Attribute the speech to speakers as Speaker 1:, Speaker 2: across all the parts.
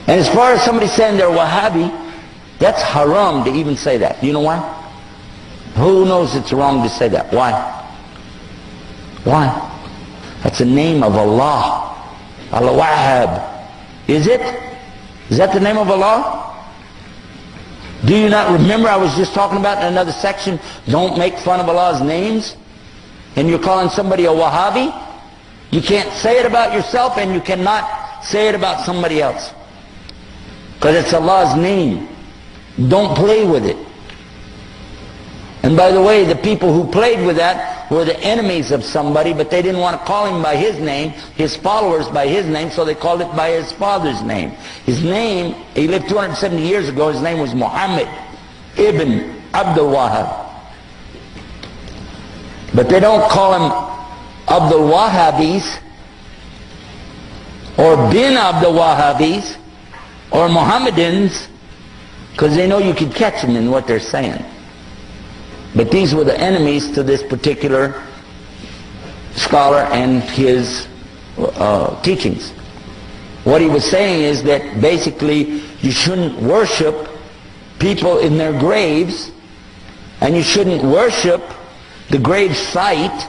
Speaker 1: And as far as somebody saying they're Wahhabi, that's haram to even say that. Do you know why? Who knows it's wrong to say that? Why? Why? That's the name of Allah. Al-Wahhab. Is it? Is that the name of Allah? Do you not remember I was just talking about in another section, don't make fun of Allah's names? And you're calling somebody a Wahhabi? You can't say it about yourself, and you cannot say it about somebody else. Because it's Allah's name. Don't play with it. And by the way, the people who played with that were the enemies of somebody, but they didn't want to call him by his name, his followers by his name, so they called it by his father's name. His name, he lived 270 years ago, his name was Muhammad ibn Abd. But they don't call him Abdul Wahhabis or bin Abdul Wahhabis or Mohammedans, because they know you could catch them in what they're saying. But these were the enemies to this particular scholar and his teachings. What he was saying is that basically you shouldn't worship people in their graves, and you shouldn't worship the grave site,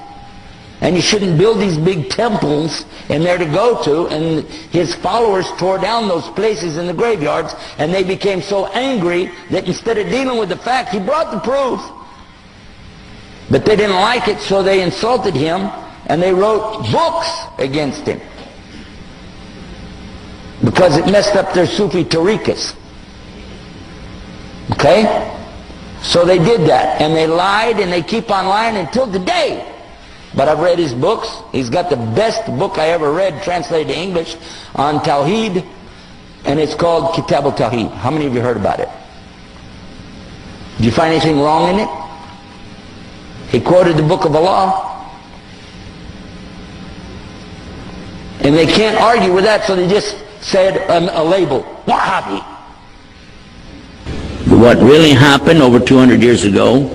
Speaker 1: and you shouldn't build these big temples in there to go to. And his followers tore down those places in the graveyards, and they became so angry that instead of dealing with the fact, he brought the proof. But they didn't like it, so they insulted him, and they wrote books against him. Because it messed up their Sufi tariqas. Okay? So they did that, and they lied, and they keep on lying until today. But I've read his books. He's got the best book I ever read, translated to English, on Tawheed, and it's called Kitab al-Tawheed. How many of you heard about it? Did you find anything wrong in it? He quoted the book of Allah. And they can't argue with that, so they just said a label, Wahhabi. What really happened over 200 years ago,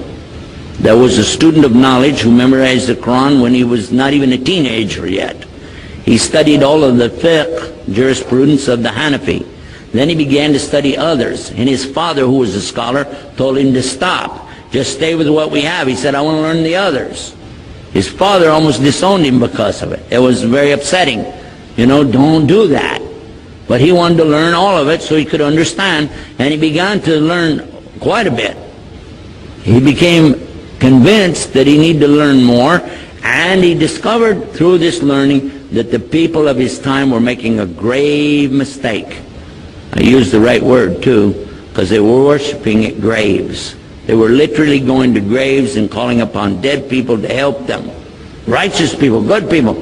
Speaker 1: there was a student of knowledge who memorized the Quran when he was not even a teenager yet. He studied all of the fiqh, jurisprudence of the Hanafi. Then he began to study others. And his father, who was a scholar, told him to stop. Just stay with what we have. He said, I want to learn the others. His father almost disowned him because of it. It was very upsetting. You know, don't do that. But he wanted to learn all of it so he could understand, and he began to learn quite a bit. He became convinced that he needed to learn more, and he discovered through this learning that the people of his time were making a grave mistake. I use the right word too, because they were worshiping at graves. They were literally going to graves and calling upon dead people to help them. Righteous people, good people.